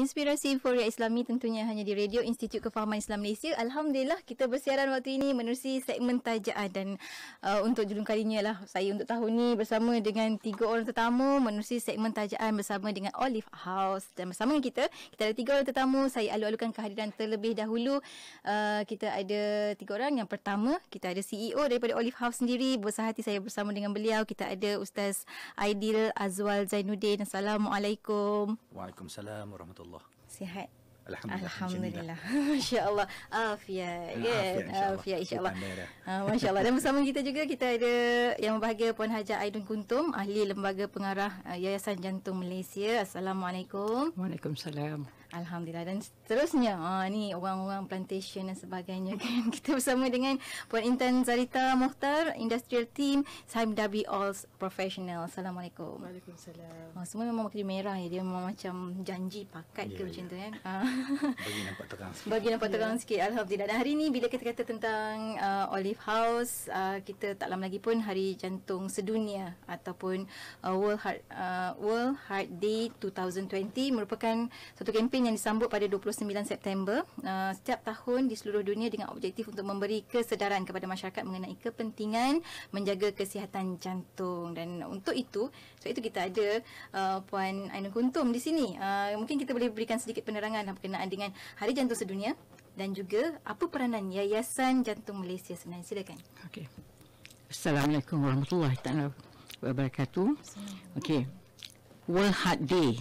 Inspirasi Euforia Islami tentunya hanya di Radio Institut Kefahaman Islam Malaysia. Alhamdulillah kita bersiaran waktu ini menerusi segmen tajaan dan untuk julung kalinya lah saya untuk tahun ni bersama dengan 3 orang tetamu menerusi segmen tajaan bersama dengan Olive House. Dan bersama dengan kita ada 3 orang tetamu. Saya alu-alukan kehadiran terlebih dahulu. Kita ada 3 orang. Yang pertama kita ada CEO daripada Olive House sendiri. Besar hati saya bersama dengan beliau. Kita ada Ustaz Aidil Azwal Zainuddin. Assalamualaikum. Waalaikumsalam warahmatullahi. Sihat? Alhamdulillah. Masya-Allah. Afiat. Afiat insya-Allah. Masya-Allah. Dan bersama kita juga kita ada yang berbahagia Puan Haja Aidun Kuntum, ahli lembaga pengarah Yayasan Jantung Malaysia. Assalamualaikum. Waalaikumsalam. Alhamdulillah. Dan seterusnya ni orang-orang plantation dan sebagainya kan. Kita bersama dengan Puan Intan Zarita Mukhtar, Industrial Team Saim Dabi Alls Professional. Assalamualaikum. Waalaikumsalam. Semua memang pakai merah ya. Dia memang macam janji pakat ke macam tu kan. Bagi nampak terang sikit. Bagi nampak terang sikit. Alhamdulillah. Dan hari ni bila kita kata tentang Olive House, kita tak lama lagi pun Hari Jantung Sedunia ataupun World Heart Day 2020 merupakan satu kempen yang disambut pada 29 September setiap tahun di seluruh dunia dengan objektif untuk memberi kesedaran kepada masyarakat mengenai kepentingan menjaga kesihatan jantung. Dan untuk itu, sebab itu kita ada Puan Ainun Kuntum di sini. Mungkin kita boleh berikan sedikit penerangan berkenaan dengan Hari Jantung Sedunia dan juga apa peranan Yayasan Jantung Malaysia sebenarnya. Silakan. Okey. Assalamualaikum warahmatullahi wabarakatuh. Okey. World Heart Day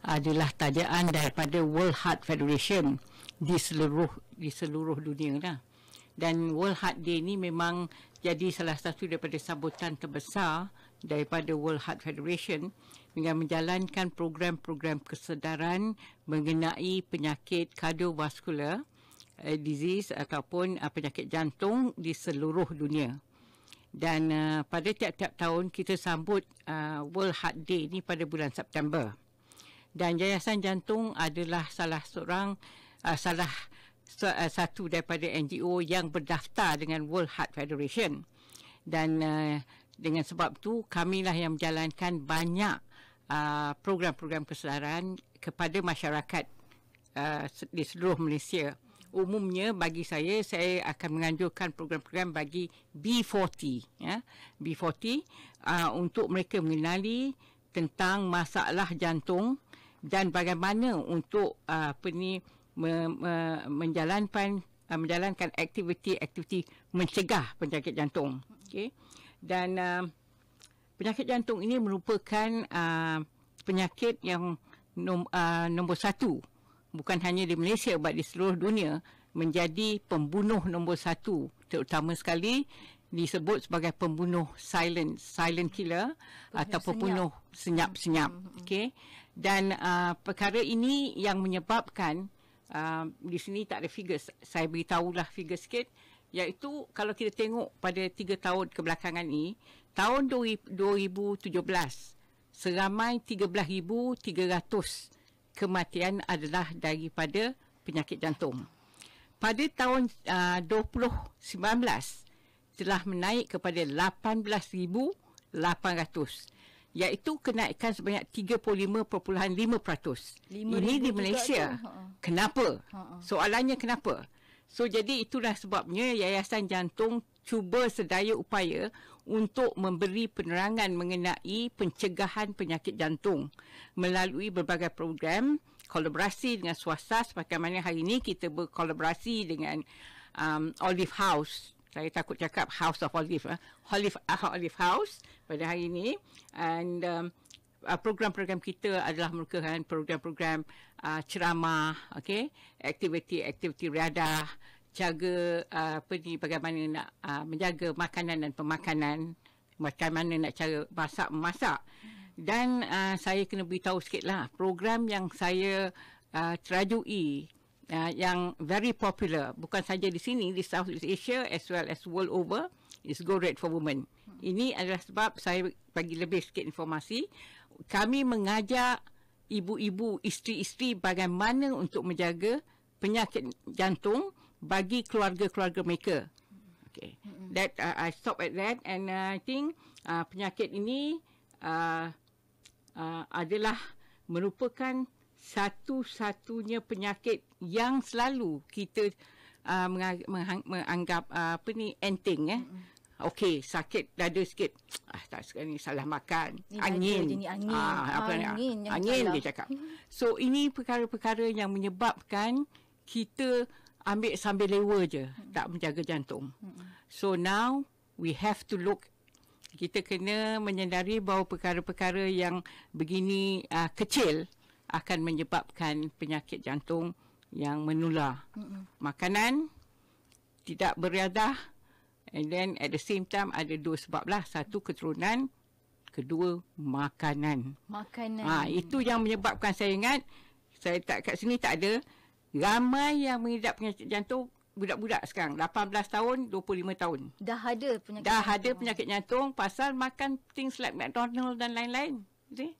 adalah tajaan daripada World Heart Federation di seluruh dunia lah. Dan World Heart Day ni memang jadi salah satu daripada sambutan terbesar daripada World Heart Federation dengan menjalankan program-program kesedaran mengenai penyakit kardiovaskular disease ataupun penyakit jantung di seluruh dunia. Dan pada tiap-tiap tahun kita sambut World Heart Day ni pada bulan September. Dan Yayasan Jantung adalah salah satu daripada NGO yang berdaftar dengan World Heart Federation. Dan dengan sebab tu kamilah yang menjalankan banyak program-program kesedaran kepada masyarakat di seluruh Malaysia. Umumnya bagi saya akan menganjurkan program-program bagi B40 ya. B40 untuk mereka mengenali tentang masalah jantung dan bagaimana untuk menjalankan aktiviti mencegah penyakit jantung. Okey. Dan penyakit jantung ini merupakan penyakit yang nombor satu, bukan hanya di Malaysia, but di seluruh dunia, menjadi pembunuh nombor satu, terutama sekali disebut sebagai pembunuh silent killer atau pembunuh senyap. Okey. Dan perkara ini yang menyebabkan di sini tak ada figures, saya beritahulah figure sikit, iaitu kalau kita tengok pada 3 tahun kebelakangan ini, tahun 2017 seramai 13,300 kematian adalah daripada penyakit jantung. Pada tahun 2019 telah menaik kepada 18,800, iaitu kenaikan sebanyak 35.5%. Ini di Malaysia. Kenapa? Soalannya kenapa? So jadi itulah sebabnya Yayasan Jantung cuba sedaya upaya untuk memberi penerangan mengenai pencegahan penyakit jantung melalui berbagai program, kolaborasi dengan swasta, sebagaimana hari ini kita berkolaborasi dengan Olive House. Saya takut cakap House of Olive. Olive House pada hari ini. And program-program kita adalah merupakan program-program ceramah, okay? aktiviti riadah, jaga bagaimana nak menjaga makanan dan pemakanan, bagaimana nak cara memasak. Dan saya kena beritahu sikitlah program yang saya terajui yang very popular bukan saja di sini di Southeast Asia as well as world over is Go Red for Women. Ini adalah sebab saya bagi lebih sikit informasi. Kami mengajak ibu-ibu, isteri-isteri bagaimana untuk menjaga penyakit jantung bagi keluarga-keluarga mereka. Okay. That I stop at that, and I think penyakit ini adalah merupakan satu-satunya penyakit yang selalu kita menganggap enteng. Okey, sakit dada sikit. Tak sekarang ni salah makan. Angin. Angin dia cakap. So ini perkara-perkara yang menyebabkan kita ambil sambil lewa je, tak menjaga jantung. So now we have to look. Kita kena menyedari bahawa perkara-perkara yang begini kecil akan menyebabkan penyakit jantung yang menular. Makanan tidak beriadah. And then at the same time ada dua sebab lah. Satu, keturunan. Kedua, makanan. Itu yang menyebabkan saya ingat, saya tak kat sini tak ada, ramai yang mengidap penyakit jantung, budak-budak sekarang, 18 tahun, 25 tahun. Dah ada penyakit jantung pasal makan things like McDonald's dan lain-lain. See?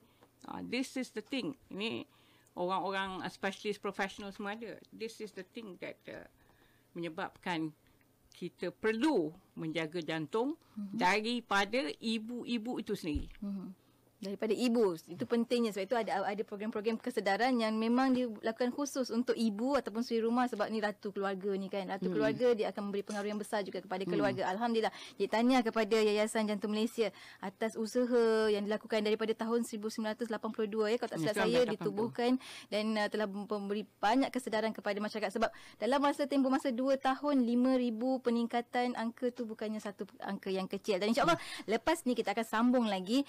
This is the thing. Ini orang-orang specialist professional semua ada. This is the thing that menyebabkan kita perlu menjaga jantung daripada ibu-ibu itu sendiri. Daripada ibu. Itu pentingnya. Sebab itu ada program-program kesedaran yang memang dilakukan khusus untuk ibu ataupun suri rumah, sebab ni ratu keluarga ni kan. Ratu keluarga, dia akan memberi pengaruh yang besar juga kepada keluarga. Alhamdulillah. Jadi tanya kepada Yayasan Jantung Malaysia atas usaha yang dilakukan daripada tahun 1982 kalau tak silap saya, ditubuhkan dan telah memberi banyak kesedaran kepada masyarakat. Sebab dalam tempoh masa 2 tahun 5,000 peningkatan angka tu bukannya satu angka yang kecil. Dan insya-Allah lepas ni kita akan sambung lagi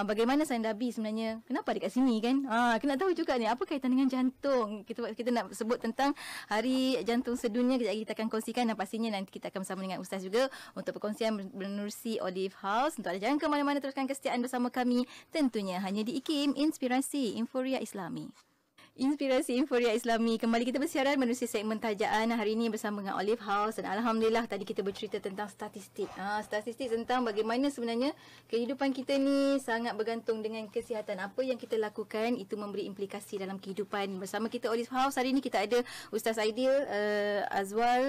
bagaimana Saindabi sebenarnya, kenapa dekat sini kan? Kita nak tahu juga ni apa kaitan dengan jantung. Kita nak sebut tentang Hari Jantung Sedunia. Kejap lagi kita akan kongsikan dan pastinya nanti kita akan bersama dengan Ustaz juga untuk perkongsian menerusi Olive House. Untuk anda jangan ke mana-mana, teruskan kesetiaan bersama kami tentunya hanya di IKIM, Inspirasi Inforia Islami. Inspirasi Inforia Islami. Kembali kita bersiaran menerusi segmen tajaan hari ini bersama dengan Olive House. Dan Alhamdulillah tadi kita bercerita tentang statistik. Statistik tentang bagaimana sebenarnya kehidupan kita ni sangat bergantung dengan kesihatan. Apa yang kita lakukan itu memberi implikasi dalam kehidupan. Bersama kita Olive House hari ini kita ada Ustaz Aidil Azwal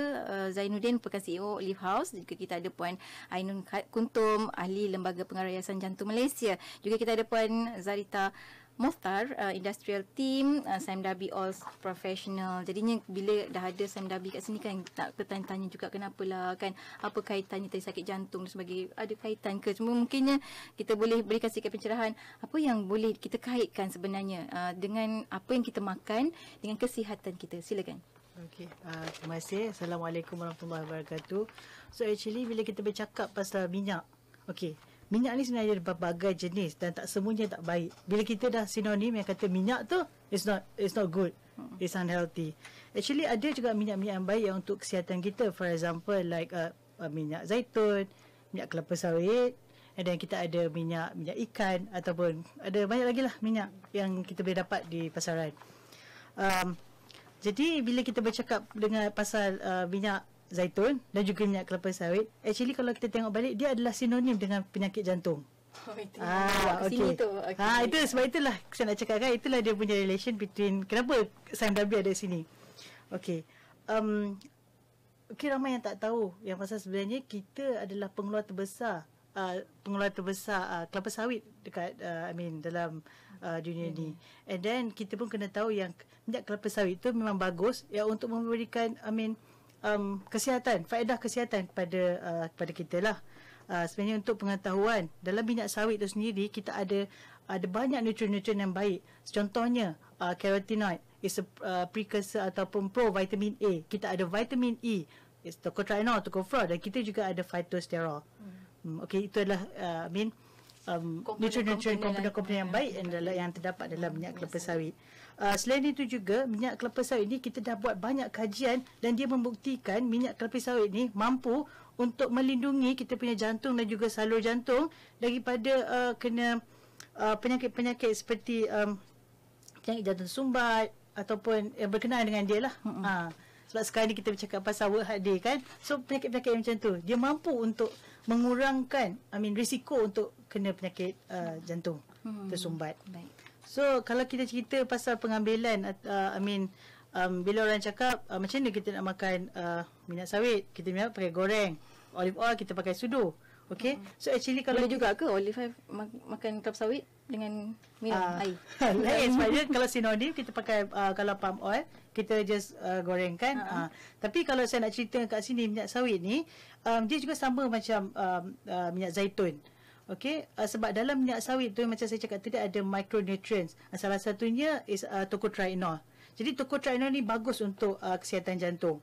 Zainuddin, merupakan CEO Olive House. Juga kita ada Puan Ainun Kuntum, ahli Lembaga Pengarah Yayasan Jantung Malaysia. Juga kita ada Puan Zarita Mohtar, Industrial Team, Saindabi All Professional. Jadinya bila dah ada Saindabi kat sini kan, tak bertanya-tanya juga kenapa lah kan, apa kaitannya tadi sakit jantung dan sebagainya, ada kaitan ke? Cuma mungkinnya kita boleh berikan sikit pencerahan apa yang boleh kita kaitkan sebenarnya dengan apa yang kita makan dengan kesihatan kita. Silakan. Okey, terima kasih. Assalamualaikum warahmatullahi wabarakatuh. So actually bila kita bercakap pasal minyak, okey, minyak ni sebenarnya ada berbagai jenis dan tak semuanya tak baik. Bila kita dah sinonim yang kata minyak tu it's not good, it's unhealthy. Actually ada juga minyak-minyak yang baik yang untuk kesihatan kita. For example like minyak zaitun, minyak kelapa sawit, and then kita ada minyak ikan ataupun ada banyak lagi lah minyak yang kita boleh dapat di pasaran. Jadi bila kita bercakap dengan pasal minyak zaitun dan juga minyak kelapa sawit, actually kalau kita tengok balik dia adalah sinonim dengan penyakit jantung. Okey. Itu sebab itulah saya nak cakapkan, itulah dia punya relation between kenapa Saindabi ada sini. Okey. Ramai yang tak tahu yang pasal sebenarnya kita adalah pengeluar terbesar kelapa sawit dekat dalam dunia ni. And then kita pun kena tahu yang minyak kelapa sawit tu memang bagus yang untuk memberikan kesihatan, faedah kesihatan kepada kita lah. Sebenarnya untuk pengetahuan, dalam minyak sawit itu sendiri kita ada banyak nutrien-nutrien yang baik. Contohnya carotenoid is a precursor ataupun pro-vitamin A. Kita ada vitamin E, is tocotrienol, tocopherol, dan kita juga ada phytosterol. Okey, itu adalah nutrien-nutrien komponen yang baik yang terdapat dalam minyak kelapa sawit. Selain itu juga minyak kelapa sawit ni kita dah buat banyak kajian dan dia membuktikan minyak kelapa sawit ni mampu untuk melindungi kita punya jantung dan juga salur jantung daripada kena penyakit-penyakit seperti penyakit jantung sumbat ataupun yang berkenaan dengan dia lah. Sebab sekarang ni kita bercakap pasal World Heart Day kan. So penyakit-penyakit macam tu dia mampu untuk mengurangkan risiko untuk kena penyakit jantung tersumbat. Baik. So kalau kita cerita pasal pengambilan bila orang cakap macam mana kita nak makan minyak sawit, kita pakai goreng, olive oil kita pakai sudu. Okay. So actually kalau boleh juga ke olive oil makan kelapa sawit dengan minum air? Lain sebabnya kalau sinonim kita pakai kalau palm oil kita just gorengkan. Tapi kalau saya nak cerita kat sini minyak sawit ni dia juga sama macam minyak zaitun. Okey, sebab dalam minyak sawit tu macam saya cakap tadi ada micronutrients. Salah satunya is tocotrienol. Jadi tocotrienol ni bagus untuk kesihatan jantung.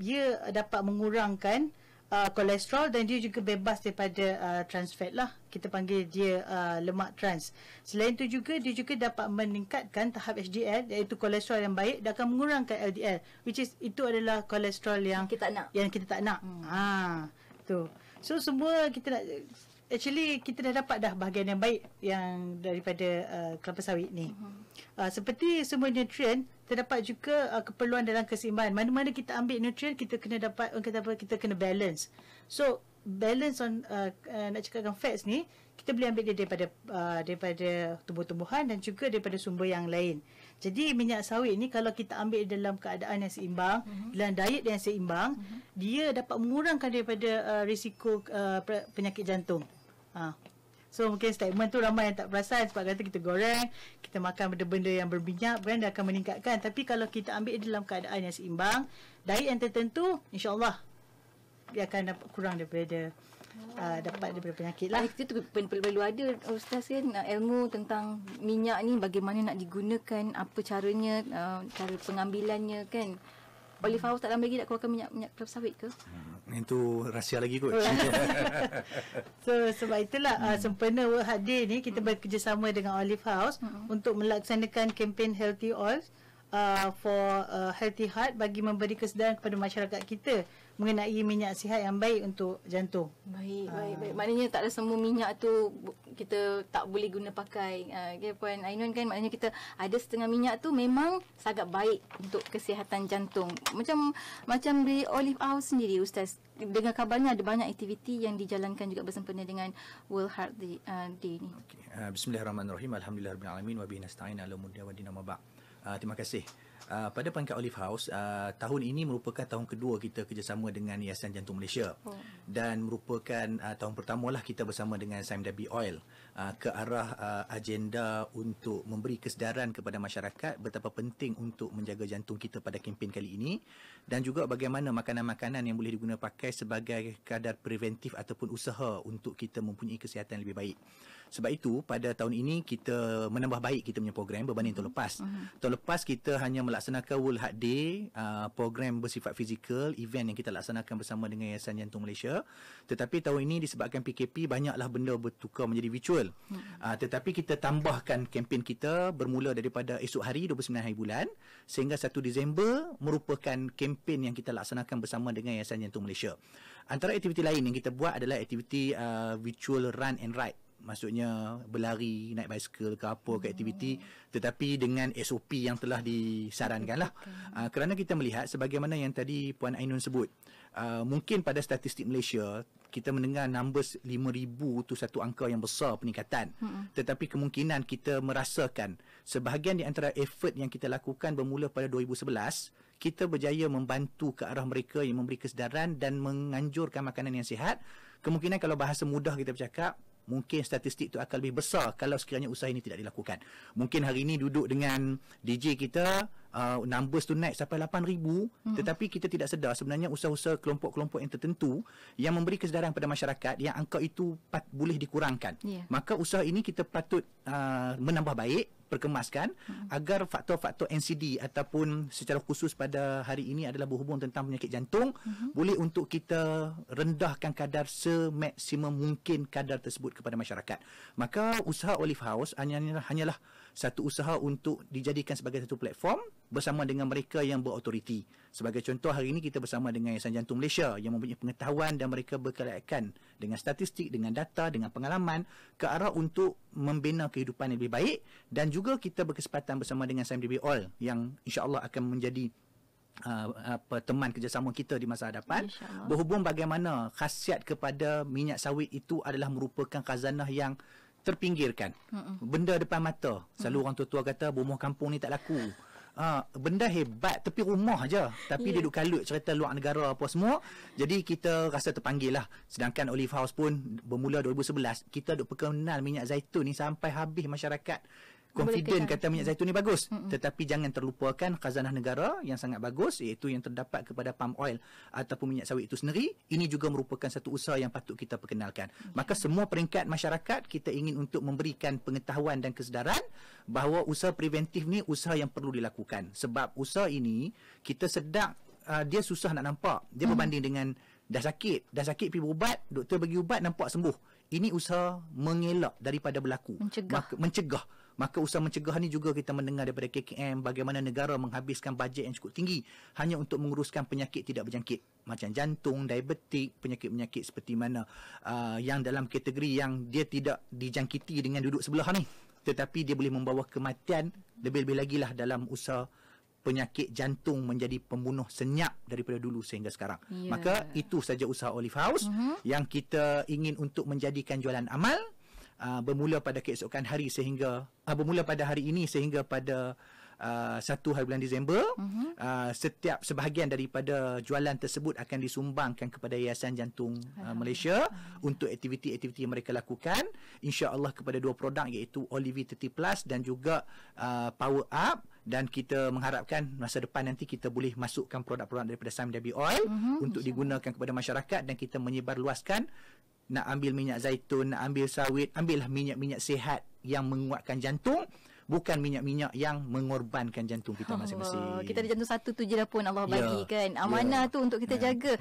Dia dapat mengurangkan kolesterol dan dia juga bebas daripada trans fat lah. Kita panggil dia lemak trans. Selain tu juga dia juga dapat meningkatkan tahap HDL iaitu kolesterol yang baik dan akan mengurangkan LDL, which is itu adalah kolesterol yang kita tak nak. Yang kita tak nak. Tu. So semua kita nak, actually kita dah dapat dah bahagian yang baik yang daripada kelapa sawit ni. Seperti semua nutrien terdapat juga keperluan dalam keseimbangan. Mana-mana kita ambil nutrien kita kena dapat kita kena balance. So balance on nak cakapkan fats ni kita boleh ambil dia daripada tumbuh-tumbuhan dan juga daripada sumber yang lain. Jadi minyak sawit ni kalau kita ambil dalam keadaan yang seimbang, dalam diet yang seimbang, dia dapat mengurangkan daripada risiko penyakit jantung. So mungkin statement tu ramai yang tak perasan sebab kata kita goreng, kita makan benda-benda yang berminyak kan, dia akan meningkatkan. Tapi kalau kita ambil dalam keadaan yang seimbang, diet yang tertentu, insya-Allah dia akan dapat kurang daripada daripada penyakit lah. Kita tu perlu ada Ustaz kan ilmu tentang minyak ni, bagaimana nak digunakan, apa caranya, cara pengambilannya kan. Olive House tak lama lagi nak keluarkan minyak kelapa sawit ke? Itu rahsia lagi kot. So sebab itulah sempena World Heart Day ni kita bekerjasama dengan Olive House untuk melaksanakan kempen Healthy Oils for Healthy Heart bagi memberi kesedaran kepada masyarakat kita mengenai minyak sihat yang baik untuk jantung. Baik. Maknanya tak ada semua minyak tu kita tak boleh guna pakai. Okay, Puan Ainun kan, maknanya kita ada setengah minyak tu memang sangat baik untuk kesihatan jantung. Macam di Olive House sendiri Ustaz, dengan kabarnya ada banyak aktiviti yang dijalankan juga bersempena dengan World Heart Day ni. Okay. Bismillahirrahmanirrahim. Alhamdulillahirabbil alamin wa bihi nasta'in ala umuri wa dina ma ba'. Terima kasih. Pada peringkat Olive House, tahun ini merupakan tahun kedua kita kerjasama dengan Yayasan Jantung Malaysia. Dan merupakan tahun pertama lah kita bersama dengan SIMW Oil ke arah agenda untuk memberi kesedaran kepada masyarakat betapa penting untuk menjaga jantung kita pada kempen kali ini, dan juga bagaimana makanan-makanan yang boleh digunakan pakai sebagai kadar preventif ataupun usaha untuk kita mempunyai kesihatan lebih baik. Sebab itu pada tahun ini kita menambah baik kita punya program berbanding tahun lepas. Tahun lepas kita hanya melaksanakan World Heart Day, program bersifat fizikal, event yang kita laksanakan bersama dengan Yayasan Jantung Malaysia. Tetapi tahun ini disebabkan PKP banyaklah benda bertukar menjadi virtual. Tetapi kita tambahkan kempen kita bermula daripada esok hari 29 hari bulan sehingga 1 Disember merupakan kempen yang kita laksanakan bersama dengan Yayasan Jantung Malaysia. Antara aktiviti lain yang kita buat adalah aktiviti virtual run and ride. Maksudnya berlari, naik basikal ke apa ke aktiviti, tetapi dengan SOP yang telah disarankan lah. Kerana kita melihat sebagaimana yang tadi Puan Ainun sebut, mungkin pada statistik Malaysia kita mendengar numbers 5,000 tu satu angka yang besar peningkatan. Tetapi kemungkinan kita merasakan sebahagian di antara effort yang kita lakukan bermula pada 2011, kita berjaya membantu ke arah mereka yang memberi kesedaran dan menganjurkan makanan yang sihat. Kemungkinan kalau bahasa mudah kita bercakap, mungkin statistik itu akan lebih besar kalau sekiranya usaha ini tidak dilakukan. Mungkin hari ini duduk dengan DJ kita, numbers tu naik sampai 8,000, tetapi kita tidak sedar sebenarnya usaha-usaha kelompok-kelompok yang tertentu yang memberi kesedaran pada masyarakat yang angka itu boleh dikurangkan. Maka usaha ini kita patut menambah baik, perkemaskan agar faktor-faktor NCD ataupun secara khusus pada hari ini adalah berhubung tentang penyakit jantung, boleh untuk kita rendahkan kadar semaksimum mungkin kadar tersebut kepada masyarakat. Maka usaha Olive House hanyalah satu usaha untuk dijadikan sebagai satu platform bersama dengan mereka yang berautoriti. Sebagai contoh, hari ini kita bersama dengan Yayasan Jantung Malaysia yang mempunyai pengetahuan dan mereka berkelayakan dengan statistik, dengan data, dengan pengalaman ke arah untuk membina kehidupan yang lebih baik, dan juga kita berkesempatan bersama dengan SIMW Oil yang insya-Allah akan menjadi teman kerjasama kita di masa hadapan. Berhubung bagaimana khasiat kepada minyak sawit itu adalah merupakan khazanah yang terpinggirkan. Benda depan mata. Selalu orang tua-tua kata rumah kampung ni tak laku. benda hebat tepi rumah je, tapi dia duk kalut cerita luar negara apa semua. Jadi kita rasa terpanggil lah. Sedangkan Olive House pun bermula 2011, kita duk perkenal minyak zaitun ni sampai habis masyarakat confident kata minyak zaitun ni bagus. Tetapi jangan terlupakan khazanah negara yang sangat bagus, iaitu yang terdapat kepada palm oil ataupun minyak sawit itu sendiri. Ini juga merupakan satu usaha yang patut kita perkenalkan. Maka semua peringkat masyarakat kita ingin untuk memberikan pengetahuan dan kesedaran bahawa usaha preventif ni usaha yang perlu dilakukan. Sebab usaha ini kita sedar dia susah nak nampak. Dia berbanding dengan dah sakit pergi berubat, doktor bagi ubat nampak sembuh. Ini usaha mengelak daripada berlaku. Mencegah. Maka usaha mencegah ni juga kita mendengar daripada KKM bagaimana negara menghabiskan bajet yang cukup tinggi hanya untuk menguruskan penyakit tidak berjangkit macam jantung, diabetik, penyakit-penyakit seperti mana yang dalam kategori yang dia tidak dijangkiti dengan duduk sebelah ni, tetapi dia boleh membawa kematian. Lebih-lebih lagi lah dalam usaha penyakit jantung menjadi pembunuh senyap daripada dulu sehingga sekarang. Maka itu saja usaha Olive House yang kita ingin untuk menjadikan jualan amal. Bermula pada keesokan hari sehingga bermula pada hari ini sehingga pada 1 hari bulan Disember. Setiap sebahagian daripada jualan tersebut akan disumbangkan kepada Yayasan Jantung Malaysia untuk aktiviti-aktiviti yang mereka lakukan, insya-Allah kepada 2 produk iaitu Olive 30 Plus dan juga Power Up. Dan kita mengharapkan masa depan nanti kita boleh masukkan produk-produk daripada Sam Debbie Oil untuk digunakan kepada masyarakat, dan kita menyebarluaskan. Nak ambil minyak zaitun, nak ambil sawit, ambillah minyak-minyak sihat yang menguatkan jantung, bukan minyak-minyak yang mengorbankan jantung kita masing-masing. Kita ada jantung satu tu je dah pun Allah bagi kan. Amanah tu untuk kita jaga.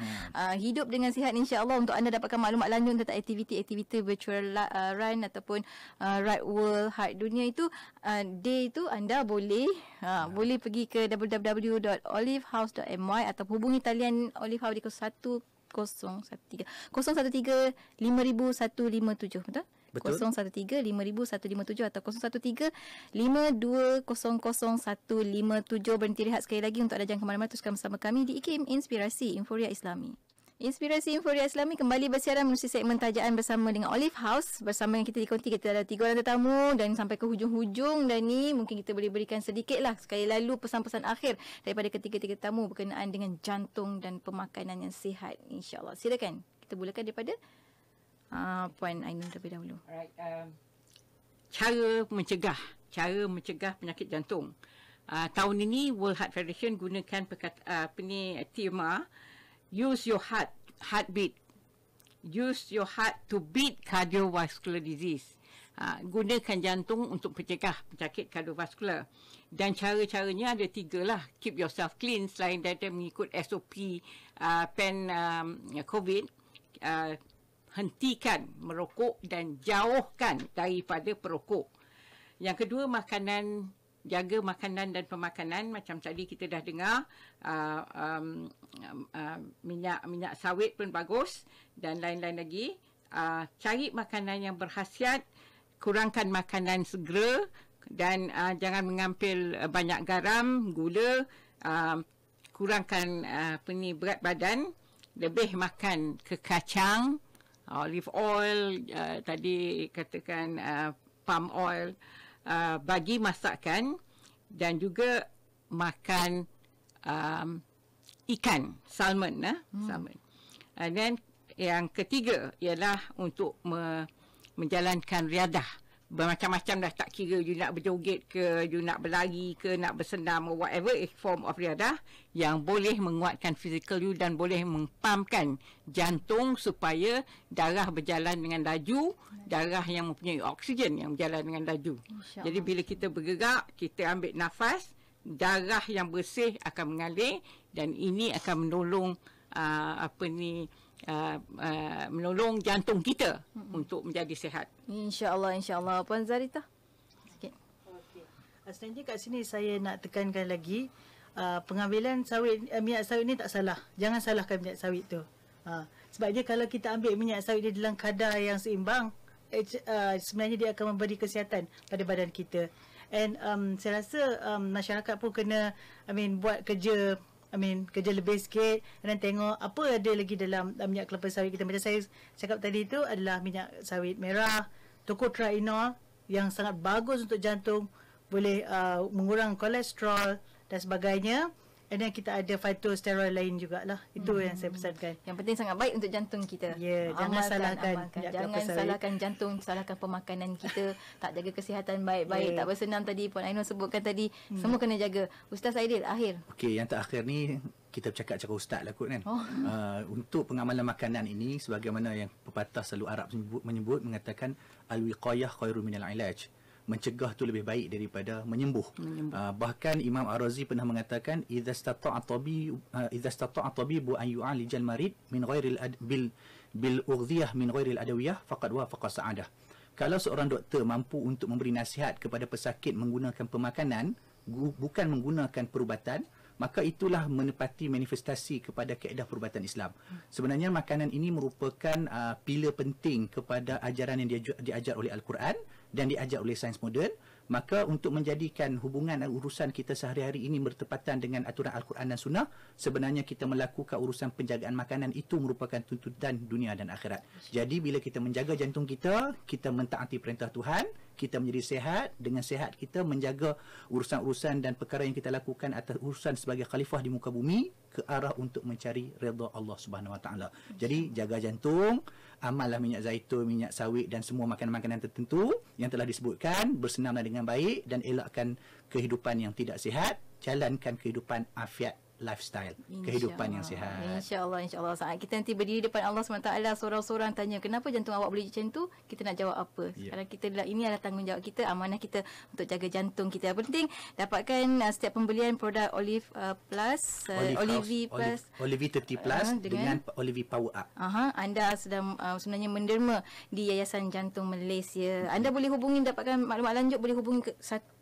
Hidup dengan sihat, insya-Allah. Untuk anda dapatkan maklumat lanjut tentang aktiviti-aktiviti virtual run ataupun Ride World Heart Dunia itu, day itu anda boleh boleh pergi ke www.olivehouse.my atau hubungi talian Olive House di 013 5157, betul? Betul. 013 5157 atau 013 5200 157. Berhenti rehat sekali lagi untuk anda jangan ke mana-mana, teruskan bersama kami di IKIM Inspirasi Inforia Islami. Inspirasi Inforia Islami kembali bersiaran menerusi segmen tajaan bersama dengan Olive House. Bersama yang kita dikonti, kita ada 3 orang tetamu dan sampai ke hujung-hujung, dan ni mungkin kita boleh berikan sedikit lah sekali lalu pesan-pesan akhir daripada ketiga-tiga tetamu berkenaan dengan jantung dan pemakanan yang sihat, insya-Allah. Silakan kita mulakan daripada Puan Ainun terlebih dahulu. Alright, cara mencegah penyakit jantung. Tahun ini World Heart Federation gunakan tema use your heartbeat. Use your heart to beat cardiovascular disease. Gunakan jantung untuk mencegah penyakit kardiovaskular. Dan cara-caranya ada 3 lah. Keep yourself clean. Selain daripada mengikut SOP COVID, hentikan merokok dan jauhkan daripada perokok. Yang kedua, jaga makanan dan pemakanan. Macam tadi kita dah dengar, minyak sawit pun bagus dan lain-lain lagi. Cari makanan yang berkhasiat, kurangkan makanan segera dan jangan mengambil banyak garam, gula, kurangkan berat badan, lebih makan kekacang, olive oil, tadi katakan palm oil, bagi masakan, dan juga makan ikan, salmon. Salmon. Dan yang ketiga ialah untuk menjalankan riadah. Bermacam-macam dah, tak kira you nak berjoget ke, you nak berlari ke, nak bersenam, whatever form of riadah yang boleh menguatkan fizikal you dan boleh mempampkan jantung supaya darah berjalan dengan laju, darah yang mempunyai oksigen yang berjalan dengan laju. Jadi bila kita bergerak, kita ambil nafas, darah yang bersih akan mengalir dan ini akan menolong menolong jantung kita untuk menjadi sihat. InsyaAllah, insyaAllah. Puan Zarita, sikit. Okey. Sebenarnya kat sini saya nak tekankan lagi, pengambilan minyak sawit ni tak salah. Jangan salahkan minyak sawit tu. Sebabnya kalau kita ambil minyak sawit dia dalam kadar yang seimbang, sebenarnya dia akan memberi kesihatan pada badan kita. And saya rasa masyarakat pun kena buat kerja lebih sikit dan tengok apa ada lagi dalam minyak kelapa sawit kita. Macam saya cakap tadi tu adalah minyak sawit merah, tocotrienol yang sangat bagus untuk jantung, boleh mengurang kolesterol dan sebagainya. And then kita ada phytosteroid lain jugalah. Itu yang saya pesankan. Yang penting sangat baik untuk jantung kita. Ya, jangan salahkan. Jangan salahkan jantung, salahkan pemakanan kita, tak jaga kesihatan baik-baik, tak bersenam tadi Puan Ainul sebutkan tadi. Semua kena jaga. Ustaz Aidil, akhir. Okey, yang terakhir ni kita bercakap cakap ustaz lah kot kan. Untuk pengamalan makanan ini sebagaimana yang pepatah selalu Arab menyebut mengatakan al-wiqayah khairu minal ilaj. Mencegah tu lebih baik daripada menyembuh. Bahkan Imam Ar-Razi pernah mengatakan idza istata'a tabibu an yu'alijal marid min ghairil bil ughdiyah min ghairil adawiyah faqad wafaqa sa'adah. Kalau seorang doktor mampu untuk memberi nasihat kepada pesakit menggunakan pemakanan bukan menggunakan perubatan, maka itulah menepati manifestasi kepada kaedah perubatan Islam. Sebenarnya makanan ini merupakan pilar penting kepada ajaran yang diajar oleh Al-Quran dan diajar oleh sains moden. Maka untuk menjadikan hubungan dan urusan kita sehari-hari ini bertepatan dengan aturan Al-Quran dan Sunnah, sebenarnya kita melakukan urusan penjagaan makanan itu merupakan tuntutan dunia dan akhirat. Jadi bila kita menjaga jantung kita, kita mentaati perintah Tuhan, kita menjadi sihat. Dengan sihat kita menjaga urusan-urusan dan perkara yang kita lakukan atas urusan sebagai khalifah di muka bumi ke arah untuk mencari redha Allah Subhanahu Wa Taala. Jadi jaga jantung, amallah minyak zaitun, minyak sawit dan semua makanan-makanan tertentu yang telah disebutkan, bersenamlah dengan baik dan elakkan kehidupan yang tidak sihat, jalankan kehidupan afiat lifestyle, kehidupan yang sihat. InsyaAllah. Saat kita nanti berdiri depan Allah SWT, seorang-seorang tanya, kenapa jantung awak boleh macam tu? Kita nak jawab apa? Sekarang kita ini adalah tanggungjawab kita, amanah kita untuk jaga jantung kita. Yang penting, dapatkan setiap pembelian produk Olive Plus, Olive Plus, Olive 30 Plus dengan Olive Power Up. Anda sedang sebenarnya menderma di Yayasan Jantung Malaysia. Anda boleh hubungi, dapatkan maklumat lanjut, boleh hubungi ke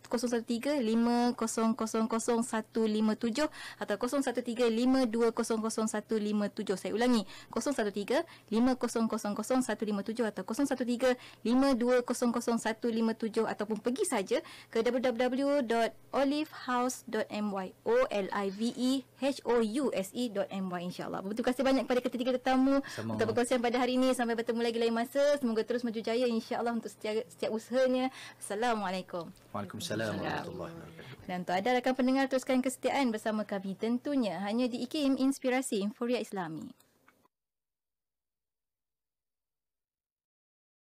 013-5000-157 atau 013-5200-157. Saya ulangi, 013-5000-157 atau 013-5200-157 ataupun pergi saja ke www.olivehouse.my, olivehouse.my, insyaAllah. Terima kasih banyak kepada ketiga tetamu untuk perkongsian pada hari ini. Sampai bertemu lagi lain masa. Semoga terus maju jaya insyaAllah untuk setiap usahanya. Assalamualaikum. Waalaikumsalam warahmatullahi wabarakatuh. Dan untuk anda rakan pendengar, teruskan kesetiaan bersama kami tentunya hanya di IKIM Inspirasi Inforia Islami.